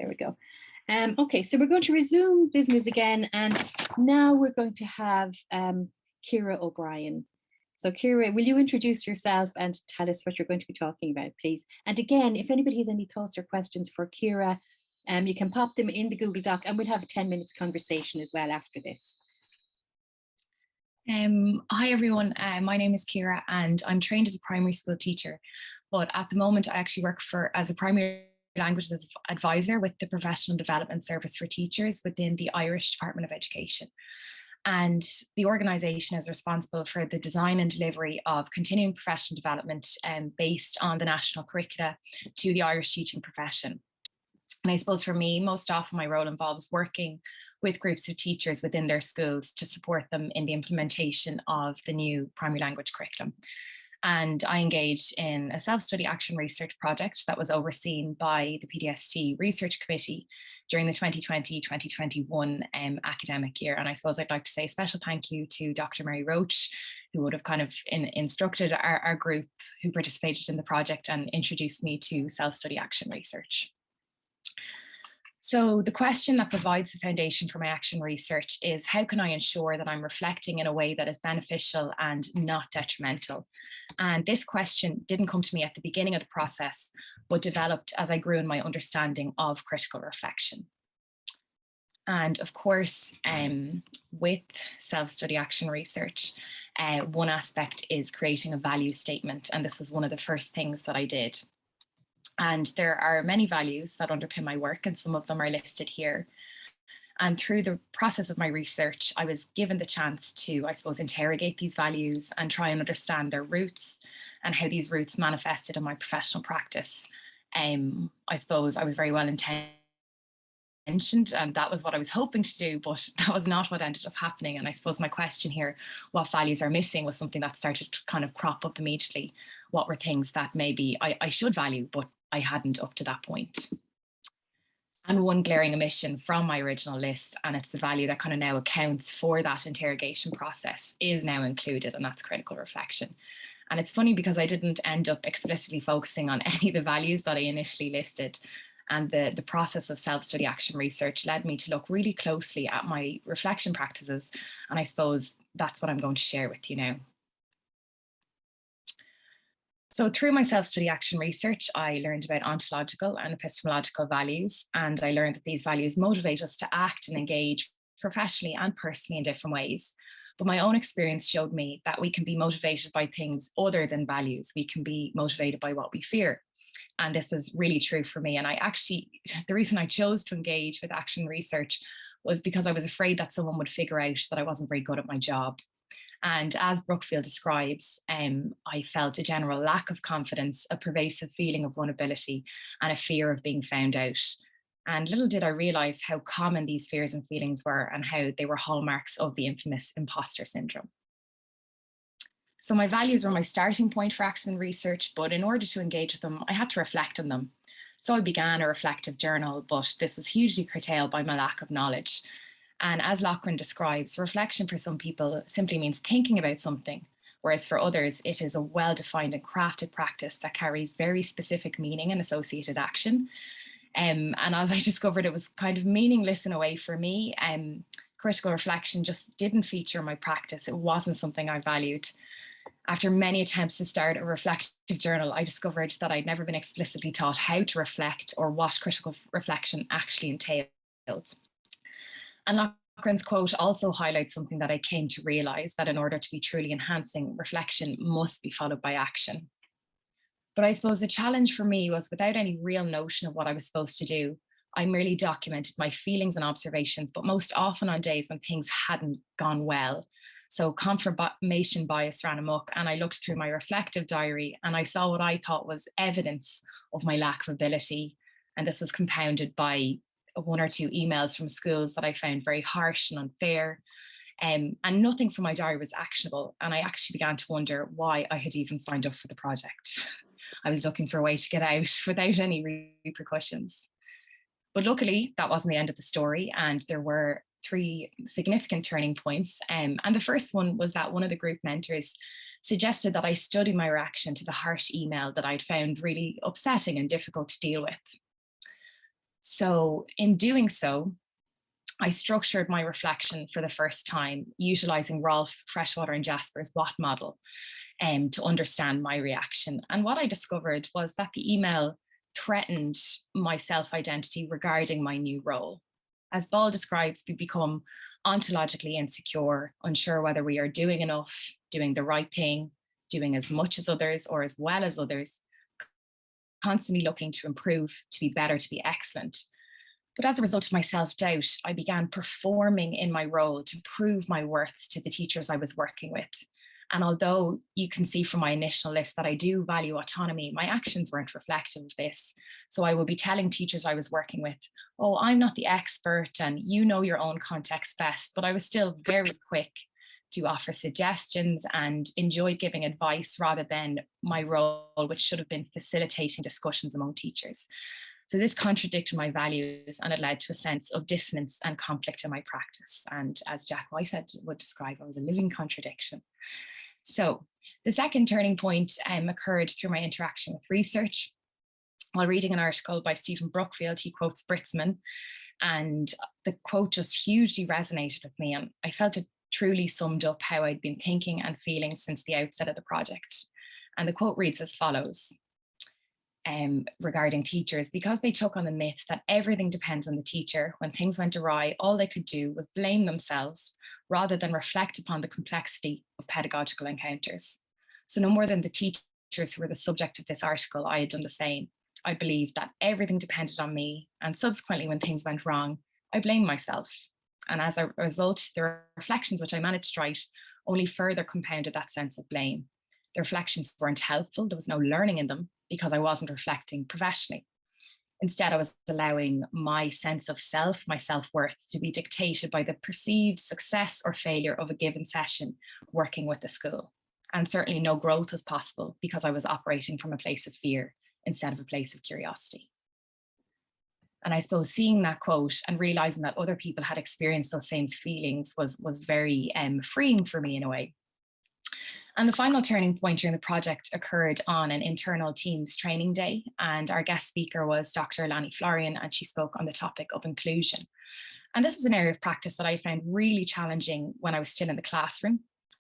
There we go. Okay, so we're going to resume business again, and now we're going to have Ciara O'Brien. So Ciara, will you introduce yourself and tell us what you're going to be talking about, please? And again, if anybody has any thoughts or questions for Ciara, you can pop them in the Google Doc, and we'll have a 10 minutes conversation as well after this. Hi everyone, my name is Ciara and I'm trained as a primary school teacher, but at the moment I actually work as a primary languages advisor with the Professional Development Service for Teachers within the Irish Department of Education. And the organisation is responsible for the design and delivery of continuing professional development based on the national curricula to the Irish teaching profession. And I suppose for me, most often my role involves working with groups of teachers within their schools to support them in the implementation of the new primary language curriculum. And I engaged in a self-study action research project that was overseen by the PDST Research Committee during the 2020-2021 academic year. And I suppose I'd like to say a special thank you to Dr. Mary Roach, who would have kind of instructed our group who participated in the project and introduced me to self-study action research. So the question that provides the foundation for my action research is, how can I ensure that I'm reflecting in a way that is beneficial and not detrimental? And this question didn't come to me at the beginning of the process, but developed as I grew in my understanding of critical reflection. And of course, with self-study action research, one aspect is creating a value statement. And this was one of the first things that I did. And there are many values that underpin my work, and some of them are listed here. And through the process of my research, I was given the chance to, I suppose, interrogate these values and try and understand their roots and how these roots manifested in my professional practice. I suppose I was very well intentioned, and that was what I was hoping to do, but that was not what ended up happening. And I suppose my question here, what values are missing, was something that started to kind of crop up immediately. What were things that maybe I should value, but I hadn't up to that point? And one glaring omission from my original list, and it's the value that kind of now accounts for that interrogation process, is now included, and that's critical reflection. And it's funny because I didn't end up explicitly focusing on any of the values that I initially listed. And the process of self-study action research led me to look really closely at my reflection practices. And I suppose that's what I'm going to share with you now. So through my self-study action research, I learned about ontological and epistemological values, and I learned that these values motivate us to act and engage professionally and personally in different ways. But my own experience showed me that we can be motivated by things other than values. We can be motivated by what we fear. And this was really true for me. And the reason I chose to engage with action research was because I was afraid that someone would figure out that I wasn't very good at my job. And as Brookfield describes, I felt a general lack of confidence, a pervasive feeling of vulnerability, and a fear of being found out. And little did I realize how common these fears and feelings were, and how they were hallmarks of the infamous imposter syndrome. So my values were my starting point for action research, but in order to engage with them, I had to reflect on them. So I began a reflective journal, but this was hugely curtailed by my lack of knowledge. And as Lochran describes, reflection for some people simply means thinking about something, whereas for others, it is a well-defined and crafted practice that carries very specific meaning and associated action. And as I discovered, it was kind of meaningless in a way for me. Critical reflection just didn't feature in my practice. It wasn't something I valued. After many attempts to start a reflective journal, I discovered that I'd never been explicitly taught how to reflect or what critical reflection actually entailed. And Lochran's quote also highlights something that I came to realize, that in order to be truly enhancing, reflection must be followed by action. But I suppose the challenge for me was, without any real notion of what I was supposed to do, I merely documented my feelings and observations, but most often on days when things hadn't gone well. So confirmation bias ran amok, and I looked through my reflective diary and I saw what I thought was evidence of my lack of ability. And this was compounded by one or two emails from schools that I found very harsh and unfair. And nothing from my diary was actionable. And I actually began to wonder why I had even signed up for the project. I was looking for a way to get out without any repercussions. But luckily, that wasn't the end of the story. And there were 3 significant turning points. And the first one was that one of the group mentors suggested that I study my reaction to the harsh email that I'd found really upsetting and difficult to deal with. So in doing so, I structured my reflection for the first time, utilizing Rolf, Freshwater and Jasper's WHAT model to understand my reaction. And what I discovered was that the email threatened my self-identity regarding my new role. As Ball describes, we become ontologically insecure, unsure whether we are doing enough, doing the right thing, doing as much as others or as well as others, constantly looking to improve, to be better, to be excellent. But as a result of my self-doubt, I began performing in my role to prove my worth to the teachers I was working with. And although you can see from my initial list that I do value autonomy, my actions weren't reflective of this. So I would be telling teachers I was working with, oh, I'm not the expert and you know your own context best, but I was still very quick to offer suggestions and enjoyed giving advice rather than my role, which should have been facilitating discussions among teachers. So this contradicted my values and it led to a sense of dissonance and conflict in my practice. And as Jack Whitehead would describe, I was a living contradiction. So the second turning point occurred through my interaction with research. While reading an article by Stephen Brookfield, he quotes Britzman, and the quote just hugely resonated with me. And I felt it truly summed up how I'd been thinking and feeling since the outset of the project. And the quote reads as follows. Regarding teachers, because they took on the myth that everything depends on the teacher, when things went awry, all they could do was blame themselves rather than reflect upon the complexity of pedagogical encounters. So no more than the teachers who were the subject of this article, I had done the same. I believed that everything depended on me, and subsequently when things went wrong, I blamed myself. And as a result, the reflections which I managed to write only further compounded that sense of blame. The reflections weren't helpful, there was no learning in them, because I wasn't reflecting professionally. Instead, I was allowing my sense of self, my self-worth, to be dictated by the perceived success or failure of a given session working with the school. And certainly no growth was possible because I was operating from a place of fear instead of a place of curiosity. And I suppose seeing that quote and realizing that other people had experienced those same feelings was very freeing for me in a way. And the final turning point during the project occurred on an internal teams training day. And our guest speaker was Dr. Lani Florian, and she spoke on the topic of inclusion. And this was an area of practice that I found really challenging when I was still in the classroom.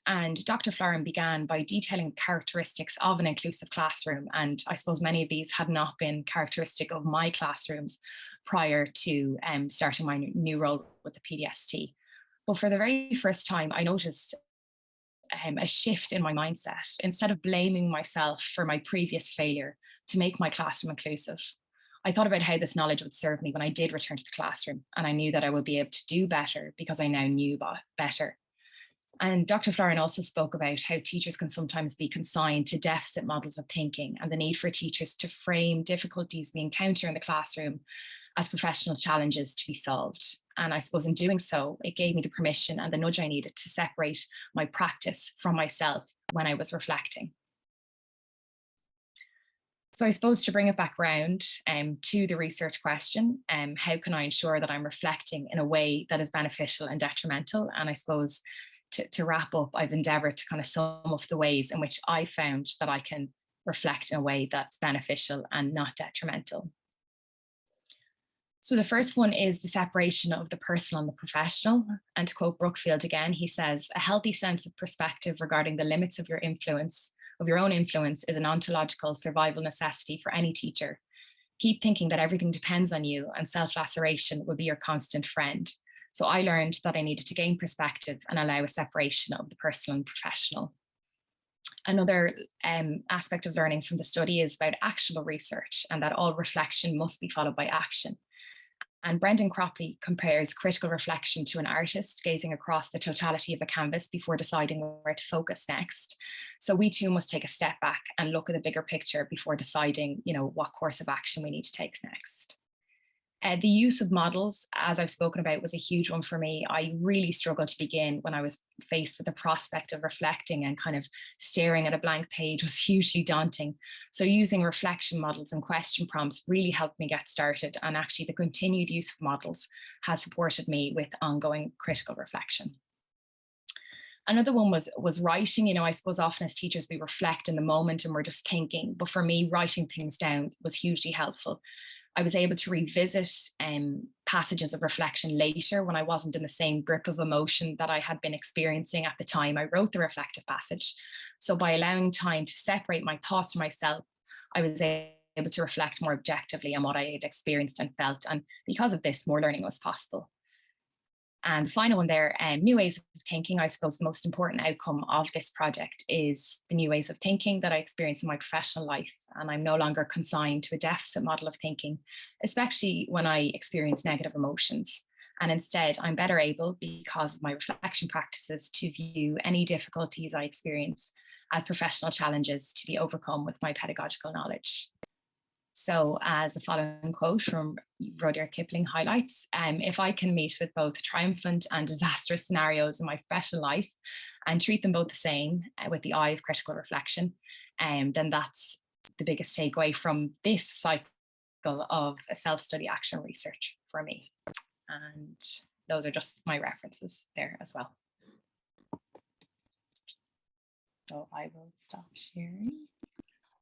And Dr. Florian began by detailing characteristics of an inclusive classroom. And I suppose many of these had not been characteristic of my classrooms prior to starting my new role with the PDST. But for the very first time, I noticed a shift in my mindset. Instead of blaming myself for my previous failure to make my classroom inclusive, I thought about how this knowledge would serve me when I did return to the classroom. And I knew that I would be able to do better because I now knew better. And Dr. Florian also spoke about how teachers can sometimes be consigned to deficit models of thinking and the need for teachers to frame difficulties we encounter in the classroom as professional challenges to be solved. And I suppose in doing so, it gave me the permission and the nudge I needed to separate my practice from myself when I was reflecting. So I suppose to bring it back around to the research question, how can I ensure that I'm reflecting in a way that is beneficial and detrimental? And I suppose to wrap up, I've endeavored to kind of sum up the ways in which I found that I can reflect in a way that's beneficial and not detrimental. So the first one is the separation of the personal and the professional. And to quote Brookfield again, he says, a healthy sense of perspective regarding the limits of your influence, of your own influence, is an ontological survival necessity for any teacher. Keep thinking that everything depends on you and self-laceration will be your constant friend. So I learned that I needed to gain perspective and allow a separation of the personal and professional. Another aspect of learning from the study is about actionable research and that all reflection must be followed by action. And Brendan Cropley compares critical reflection to an artist gazing across the totality of a canvas before deciding where to focus next. So we too must take a step back and look at the bigger picture before deciding, what course of action we need to take next. The use of models, as I've spoken about, was a huge one for me. I really struggled to begin when I was faced with the prospect of reflecting, and kind of staring at a blank page was hugely daunting. So using reflection models and question prompts really helped me get started. And actually the continued use of models has supported me with ongoing critical reflection. Another one was writing. I suppose often as teachers, we reflect in the moment and we're just thinking, but for me, writing things down was hugely helpful. I was able to revisit passages of reflection later when I wasn't in the same grip of emotion that I had been experiencing at the time I wrote the reflective passage. So by allowing time to separate my thoughts from myself, I was able to reflect more objectively on what I had experienced and felt. And because of this, more learning was possible. And the final one there, new ways of thinking. I suppose the most important outcome of this project is the new ways of thinking that I experience in my professional life. And I'm no longer consigned to a deficit model of thinking, especially when I experience negative emotions. And instead, I'm better able, because of my reflection practices, to view any difficulties I experience as professional challenges to be overcome with my pedagogical knowledge. So as the following quote from Rudyard Kipling highlights, if I can meet with both triumphant and disastrous scenarios in my professional life and treat them both the same with the eye of critical reflection, then that's the biggest takeaway from this cycle of self-study action research for me. And those are just my references there as well. So I will stop sharing.